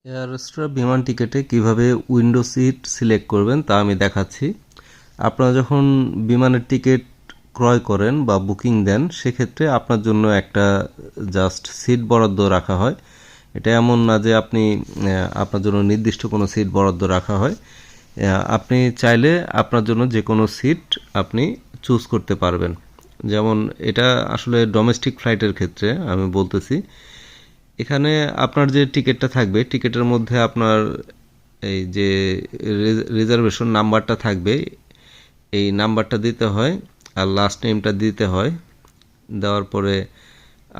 এয়ারস্ট্রা বিমান টিকেটে কিভাবে window seat select করবেন তা আমি দেখাচ্ছি। আপনারা যখন বিমানের টিকিট ক্রয় করেন বা বুকিং দেন, সেক্ষেত্রে আপনার জন্য একটা জাস্ট সিট বরাদ্দ রাখা হয়। এটা এমন না যে আপনি আপনার জন্য নির্দিষ্ট কোনো সিট বরাদ্দ রাখা হয়। আপনি চাইলে আপনার জন্য যে কোনো সিট আপনি চুজ করতে পারবেন। যেমন এটা আসলে ডোমেস্টিক ফ্লাইটের ক্ষেত্রে আমি বলতেছি। এখানে আপনার যে টিকিটটা থাকবে, টিকিটের মধ্যে আপনার এই যে রিজার্ভেশন নাম্বারটা থাকবে, এই নাম্বারটা দিতে হয় আর লাস্ট নেমটা দিতে হয়। দেওয়ার পরে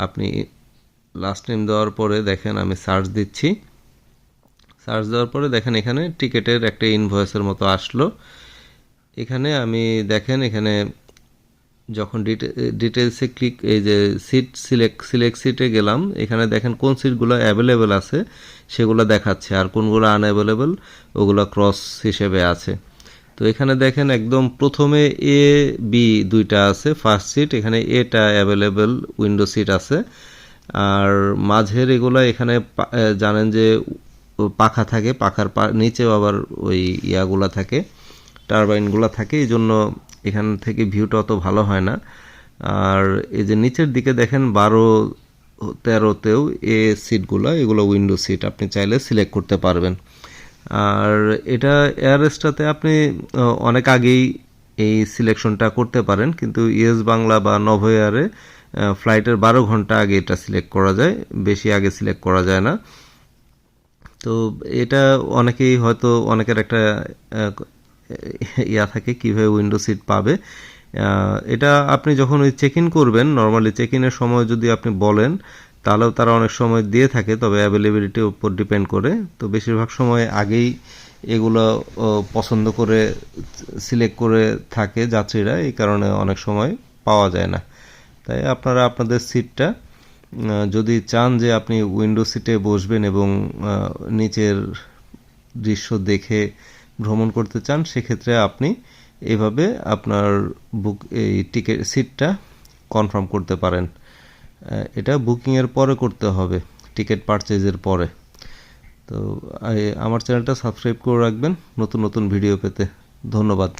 আপনি লাস্ট নেম দেওয়ার পরে দেখেন আমি সার্চ দিচ্ছি। সার্চ দেওয়ার পরে দেখেন এখানে টিকিটের একটা ইনভয়েসের মতো আসলো। এখানে আমি দেখেন এখানে যখন ডিটেলসে ক্লিক, এই যে সিট সিলেক্ট সিটে গেলাম, এখানে দেখেন কোন সিটগুলো অ্যাভেলেবেল আছে সেগুলো দেখাচ্ছে, আর কোনগুলো আনঅ্যাভেলেবেল ওগুলো ক্রস হিসেবে আছে। তো এখানে দেখেন একদম প্রথমে এ বি দুইটা আছে, ফার্স্ট সিট এখানে এটা অ্যাভেলেবেল উইন্ডো সিট আছে। আর মাঝের এগুলো এখানে জানেন যে পাখা থাকে, পাখার নিচেও আবার ওই ইয়াগুলা থাকে, টারবাইনগুলো থাকে, এই জন্য এখান থেকে ভিউটা অত ভালো হয় না। আর এই যে নিচের দিকে দেখেন 12-13তেও এ সিটগুলো, এগুলো উইন্ডো সিট, আপনি চাইলে সিলেক্ট করতে পারবেন। আর এটা এয়াররেস্টটাতে আপনি অনেক আগেই এই সিলেকশনটা করতে পারেন, কিন্তু ইয়েস বাংলা বা নভোএয়ারে ফ্লাইটের 12 ঘন্টা আগে এটা সিলেক্ট করা যায়, বেশি আগে সিলেক্ট করা যায় না। তো এটা অনেকেই হয়তো, অনেকের একটা ইয়া থাকে কিভাবে উইন্ডো সিট পাবে। এটা আপনি যখন ওই চেক ইন করবেন, নর্মালি চেক ইনের সময় যদি আপনি বলেন, তাহলেও তারা অনেক সময় দিয়ে থাকে, তবে অ্যাভেলেবিলিটির উপর ডিপেন্ড করে। তো বেশিরভাগ সময় আগেই এগুলো পছন্দ করে সিলেক্ট করে থাকে যাত্রীরা, এই কারণে অনেক সময় পাওয়া যায় না। তাই আপনারা আপনাদের সিটটা যদি চান যে আপনি উইন্ডো সিটে বসবেন এবং নিচের দৃশ্য দেখে ভ্রমণ করতে চান, সেক্ষেত্রে আপনি এইভাবে আপনার এই টিকিট সিটটা কনফার্ম করতে পারেন। এটা বুকিংয়ের পরে করতে হবে, টিকিট পারচেজের পরে। তো আমার চ্যানেলটা সাবস্ক্রাইব করে রাখবেন নতুন নতুন ভিডিও পেতে। ধন্যবাদ।